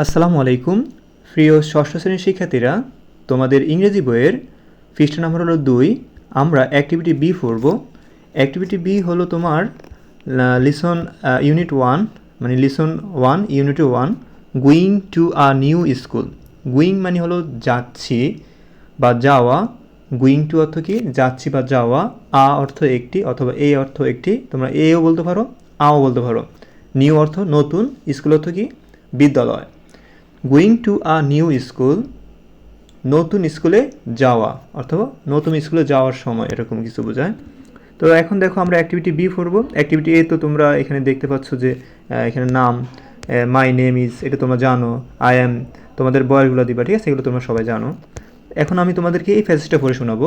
আসসালামু আলাইকুম প্রিয় ষষ্ঠ শ্রেণীর শিক্ষার্থীরা, তোমাদের ইংরেজি বইয়ের পৃষ্ঠা নাম্বার হলো 2। আমরা অ্যাক্টিভিটি বি পড়ব। অ্যাক্টিভিটি বি হলো তোমার লিসন ইউনিট 1, মানে listen 1 unit 1, going to a new school. Going মানে হলো যাচ্ছি বা যাওয়া। গোয়িং টু অর্থ কি? যাচ্ছি বা যাওয়া। আ অর্থ একটি অথবা এ অর্থ একটি, তোমরা এও বলতে পারো আও বলতে পারো। নিউ অর্থ নতুন, স্কুল অর্থ কি? বিদ্যালয়। Going to a new school, নতুন স্কুলে যাওয়া অথবা নতুন স্কুলে যাওয়ার সময়, এরকম কিছু বোঝায়। তো এখন দেখো আমরা অ্যাক্টিভিটি বি পড়ব। অ্যাক্টিভিটি এ তো তোমরা এখানে দেখতে পাচ্ছ যে এখানে নাম, মাই নেম ইজ, এটা তোমরা জানো। আই অ্যাম, তোমাদের বয়সগুলো দিবা, ঠিক আছে? এগুলো তোমরা সবাই জানো। এখন আমি তোমাদেরকে এই প্যাসেজটা পড়ে শোনাবো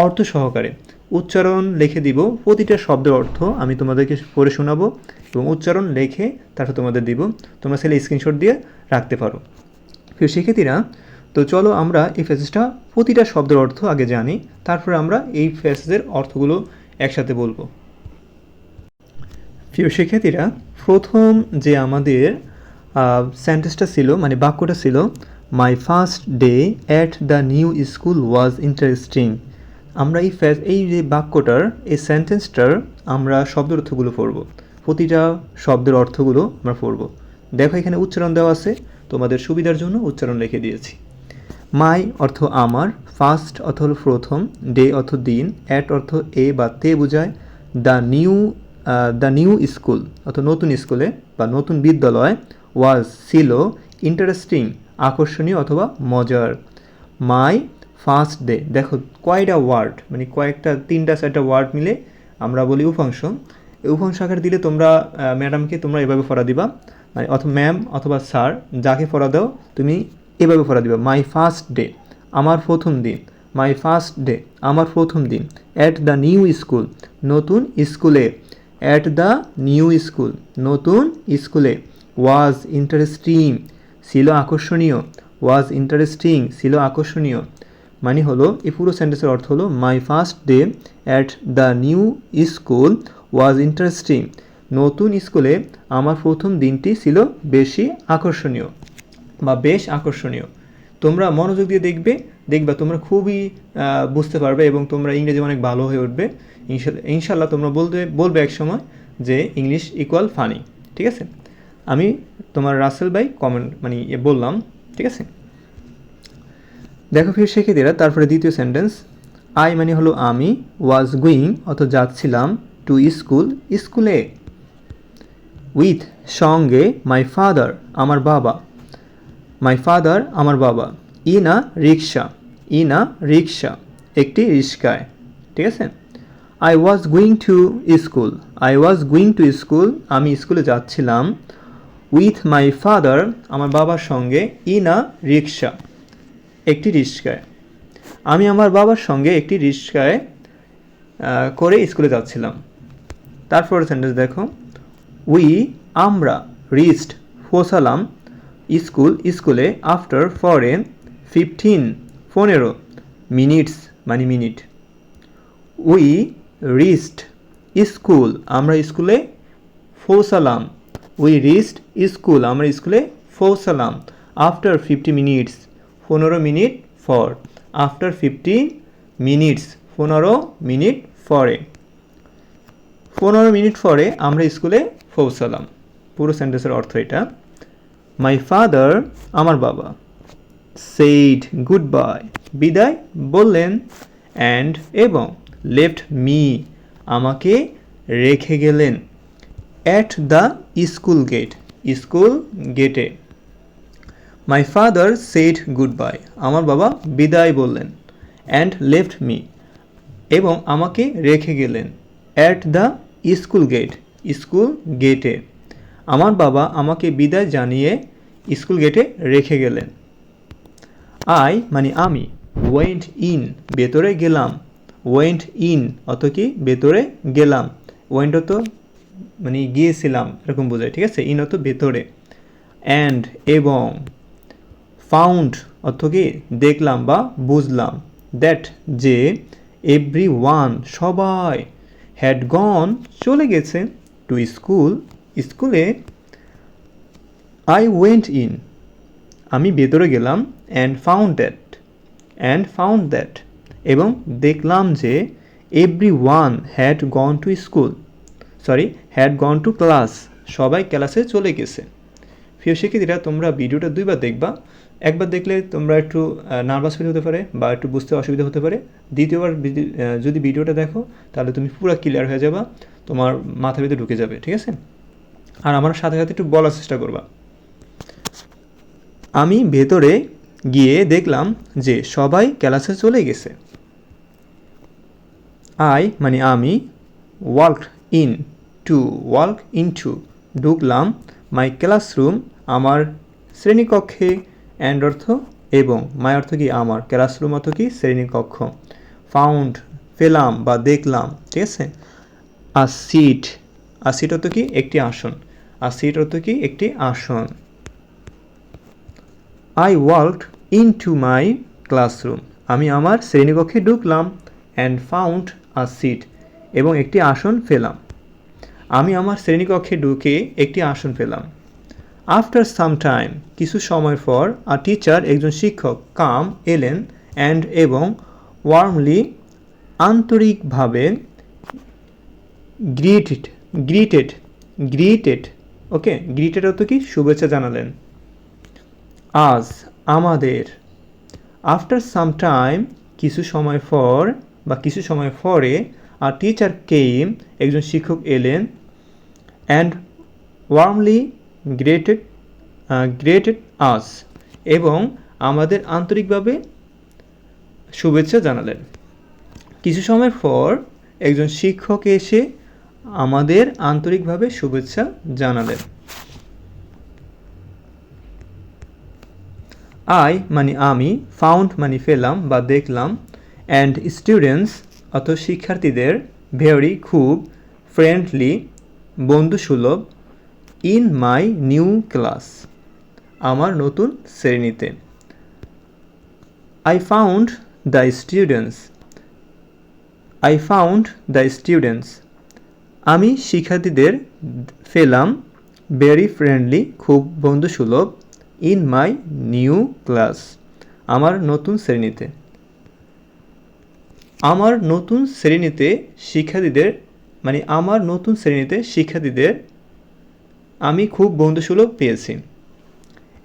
অর্থ সহকারে। উচ্চারণ লিখে দিব, প্রতিটা শব্দের অর্থ আমি তোমাদেরকে পড়ে শোনাবো এবং উচ্চারণ লিখে তারপর তোমাদের দিব। তোমরা সেটা স্ক্রিনশট দিয়ে রাখতে পারো। প্রিয় শিক্ষার্থীরা, তো চলো আমরা এই প্যাসেজটা প্রতিটা শব্দের অর্থ আগে জানি, তারপরে আমরা এই প্যাসেজের অর্থগুলো একসাথে বলবো। প্রিয় শিক্ষার্থীরা, প্রথম যে আমাদের সেন্টেন্সটা ছিল, মানে বাক্যটা ছিল, my first day at the new school was interesting. আমরা এই যে বাক্যটার, এই সেন্টেন্সটার আমরা শব্দের অর্থগুলো পড়ব। প্রতিটা শব্দের অর্থগুলো আমরা পড়ব। দেখো এখানে উচ্চারণ দেওয়া আছে, তোমাদের সুবিধার জন্য উচ্চারণ লিখে দিয়েছি। মাই অর্থ আমার, ফার্স্ট অর্থ হলো প্রথম, ডে অর্থ দিন, অ্যাট অর্থ এ বা তে বোঝায়, দ্য নিউ স্কুল অর্থ নতুন স্কুলে বা নতুন বিদ্যালয়, ওয়াজ ছিল, ইন্টারেস্টিং আকর্ষণীয় অথবা মজার। মাই ফার্স্ট ডে, দেখো কয়টা ওয়ার্ড, মানে কয়েকটা, 3-4টা ওয়ার্ড মিলে আমরা বলি উপাংশ। এই উপাংশ আকার দিলে তোমরা ম্যাডামকে তোমরা এভাবে পড়া দিবা, মানে অথবা ম্যাম অথবা স্যার যাকে পড়া দাও তুমি এভাবে পড়া দিবা। মাই ফার্স্ট ডে, আমার প্রথম দিন। মাই ফার্স্ট ডে, আমার প্রথম দিন। অ্যাট দ্য নিউ স্কুল, নতুন স্কুলে। অ্যাট দ্য নিউ স্কুল, নতুন স্কুলে। ওয়াজ ইন্টারেস্টিং, ছিল আকর্ষণীয়। ওয়াজ ইন্টারেস্টিং, ছিল আকর্ষণীয়। মানে হলো এই পুরো সেন্টেন্সের অর্থ হলো my first day at the new school was interesting. নতুন স্কুলে আমার প্রথম দিনটি ছিল বেশি আকর্ষণীয় বা বেশ আকর্ষণীয়। তোমরা মনোযোগ দিয়ে দেখবা তোমরা খুবই বুঝতে পারবে এবং তোমরা ইংরেজি অনেক ভালো হয়ে উঠবে। ইনশাল্লাহ তোমরা বলবে এক সময় যে ইংলিশ ইকুয়াল ফানি, ঠিক আছে? আমি তোমার রাসেল ভাই কমেন্ট মানে বললাম, ঠিক আছে? দেখো ফির শিক্ষার্থীরা, তারপরে দ্বিতীয় সেন্টেন্স, আই মানে হলো আমি, ওয়াজ গোয়িং অর্থ যাচ্ছিলাম, টু স্কুল স্কুলে, উইথ সঙ্গে, মাই ফাদার আমার বাবা, মাই ফাদার আমার বাবা, in a rickshaw, in a রিক্সা একটি রিক্সায়, ঠিক আছে? I was going to school, I was going to school আমি স্কুলে যাচ্ছিলাম, উইথ মাই ফাদার আমার বাবার সঙ্গে, ইন আ রিক্সা একটি রিক্সায়, আমি আমার বাবার সঙ্গে একটি রিক্সায় করে স্কুলে যাচ্ছিলাম। তারপর সেন্টেন্স দেখো, উই আমরা, রিচড পৌঁছালাম, স্কুলে, আফটার পরে, 15 মিনিটস মানে মিনিট। উই রিচড স্কুল আমরা স্কুলে পৌঁছালাম, উই রিচড স্কুল আমরা স্কুলে পৌঁছালাম, আফটার 50 মিনিটস 15 মিনিট পর, আফটার 50 মিনিটস 15 মিনিট পরে, 15 মিনিট পরে আমরা স্কুলে পৌঁছালাম। পুরো সেন্টেন্সের অর্থ এটা। মাই ফাদার আমার বাবা, সেইড গুড বাই বিদায় বললেন, অ্যান্ড এবং, লেফট মি আমাকে রেখে গেলেন, at the school gate school গেটে। My father said goodbye আমার বাবা বিদায় বললেন, অ্যান্ড লেফট মি এবং আমাকে রেখে গেলেন, at the school gate school গেটে। আমার বাবা আমাকে বিদায় জানিয়ে স্কুল গেটে রেখে গেলেন। আই মানে আমি, ওয়েন্ট ইন ভেতরে গেলাম, ওয়েন্ট ইন অত কি ভেতরে গেলাম, ওয়েন্ট অত মানে গিয়েছিলাম এরকম বোঝায়, ঠিক আছে? ইন অত ভেতরে। অ্যান্ড এবং, ফাউন্ড অর্থ কি দেখলাম বা বুঝলাম, দ্যাট যে, এভরি ওয়ান সবাই, হ্যাড গন চলে গেছে, টু স্কুল স্কুলে, আই ওয়েন্ট ইন আমি ভেতরে গেলাম অ্যান্ড ফাউন্ড দ্যাট এবং দেখলাম যে everyone had gone to class, সবাই ক্লাসে চলে গেছে। প্রিয় শিক্ষার্থীরা, তোমরা ভিডিওটা দুইবার দেখবা। একবার দেখলে তোমরা একটু নার্ভাস ফিল হতে পারে বা একটু বুঝতে অসুবিধা হতে পারে। দ্বিতীয়বার যদি ভিডিওটা দেখো তাহলে তুমি পুরো ক্লিয়ার হয়ে যাবা, তোমার মাথার ভিতরে ঢুকে যাবে, ঠিক আছে? আর আমার সাথে সাথে একটু বলার চেষ্টা করবা। আমি ভেতরে গিয়ে দেখলাম যে সবাই ক্লাসে চলে গেছে। আমি ওয়াক ইনটু ঢুকলাম, মাই ক্লাসরুম আমার শ্রেণীকক্ষে, অ্যান্ড অর্থ এবং, মাই অর্থ কি আমার, ক্লাসরুম অর্থ কি শ্রেণীকক্ষ, ফাউন্ড পেলাম বা দেখলাম, ঠিক আছে? আ সিট অর্থ কি একটি আসন, অর্থ কি একটি আসন। I walked into my classroom, আমি আমার শ্রেণীকক্ষে ঢুকলাম, অ্যান্ড ফাউন্ড আ সিট এবং একটি আসন পেলাম। আমি আমার শ্রেণীকক্ষে ঢুকে একটি আসন পেলাম। আফটার সাম টাইম, কিছু সময় পর, আ টিচার একজন শিক্ষক এলেন, অ্যান্ড এবং ওয়ার্মলি আন্তরিকভাবে গ্রিটেড অর্থ কি শুভেচ্ছা জানালেন। আজ আমাদের, আফটার সাম টাইম কিছু সময় পর বা কিছু সময় পরে, আর টিচার কেম একজন শিক্ষক এলেন, অ্যান্ড ওয়ার্মলি গ্রেটেড আস এবং আমাদের আন্তরিকভাবে শুভেচ্ছা জানালেন। কিছু সময় পর একজন শিক্ষক এসে আমাদের আন্তরিকভাবে শুভেচ্ছা জানালেন। আমি, ফাউন্ড পেলাম বা দেখলাম, অ্যান্ড স্টুডেন্টস অর্থ শিক্ষার্থীদের, ভেরি খুব, ফ্রেন্ডলি বন্ধুসুলভ, ইন মাই নিউ ক্লাস আমার নতুন শ্রেণীতে। I found the students আমি শিক্ষার্থীদের পেলাম, ভেরি ফ্রেন্ডলি খুব বন্ধুসুলভ, ইন মাই নিউ ক্লাস আমার নতুন শ্রেণীতে। আমার নতুন শ্রেণীতে শিক্ষার্থীদের আমি খুব বন্ধুসুলভ পেয়েছি।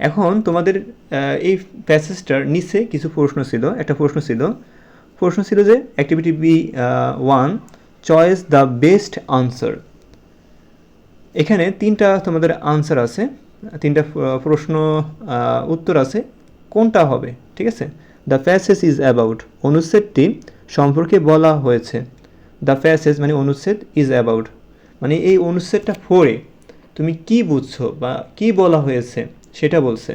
এখন তোমাদের এই প্যাসেজটার নিচে কিছু প্রশ্ন ছিল যে activity B1 choice the best answer. এখানে তিনটা তোমাদের আনসার আছে, তিনটা প্রশ্ন উত্তর আছে, কোনটা হবে, ঠিক আছে? দ্য প্যাসেজ ইজ অ্যাবাউট, অনুচ্ছেদটি সম্পর্কে বলা হয়েছে। দ্য প্যাসেজ অনুচ্ছেদ, ইজ অ্যাবাউট এই অনুচ্ছেদটা পড়ে তুমি কি বুঝছো বা কি বলা হয়েছে সেটা বলছে।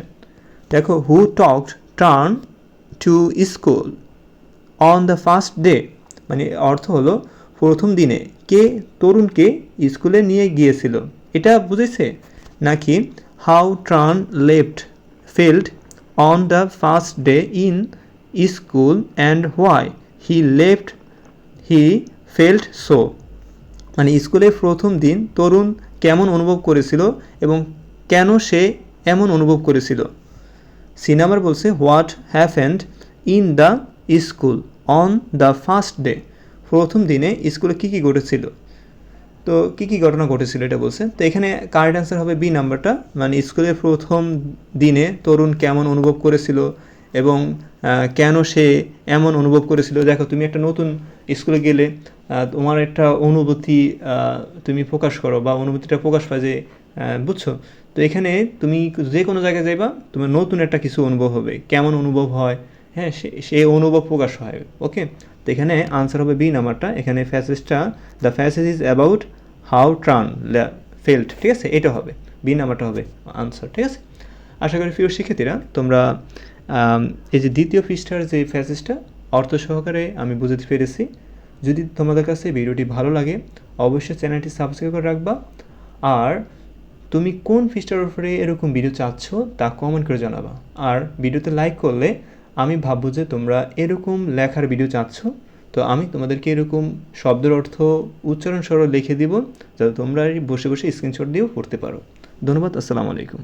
দেখো, who talked turn to school on the first day, অর্থ হলো প্রথম দিনে কে তরুণকে স্কুলে নিয়ে গিয়েছিল, এটা বুঝেছে? নাকি how turn felt on the first day in school and why he felt so, স্কুলের প্রথম দিন তরুণ কেমন অনুভব করেছিল এবং কেন সে এমন অনুভব করেছিল। সি নাম্বার বলছে what happened in the school on the first day, প্রথম দিনে স্কুলে কী ঘটেছিল, তো কী ঘটনা ঘটেছিল এটা বলছে। তো এখানে কারেক্ট অ্যান্সার হবে বি নাম্বারটা, স্কুলের প্রথম দিনে তরুণ কেমন অনুভব করেছিল এবং কেন সে এমন অনুভব করেছিল। দেখো, তুমি একটা নতুন স্কুলে গেলে তোমার একটা অনুভূতি তুমি প্রকাশ করো বা অনুভূতিটা প্রকাশ পায় যে, বুঝছো? তো এখানে তুমি যে কোনো জায়গায় যাইবা, তোমার নতুন একটা কিছু অনুভব হবে, কেমন অনুভব হয়, হ্যাঁ, সে অনুভব প্রকাশ হয়। ওকে, তো এখানে আনসার হবে বি নাম্বারটা। এখানে the passage is about how turn felt, ঠিক আছে? এটা হবে বি নাম্বারটা হবে আনসার, ঠিক আছে? আশা করি প্রিয় শিক্ষার্থীরা তোমরা এই যে দ্বিতীয় পৃষ্ঠার যে প্যাসেজটা অর্থ সহকারে আমি বুঝতে পেরেছি। যদি তোমাদের কাছে ভিডিওটি ভালো লাগে অবশ্যই চ্যানেলটি সাবস্ক্রাইব করে রাখবা, আর তুমি কোন পৃষ্ঠার উপরে এরকম ভিডিও চাচ্ছ তা কমেন্ট করে জানাবা। আর ভিডিওতে লাইক করলে আমি ভাববো যে তোমরা এরকম লেখার ভিডিও চাচ্ছ, তো আমি তোমাদেরকে এরকম শব্দের অর্থ উচ্চারণ সহ লিখে দিব, যাতে তোমরা বসে বসে স্ক্রিনশট দিয়েও পড়তে পারো। ধন্যবাদ, আসসালামু আলাইকুম।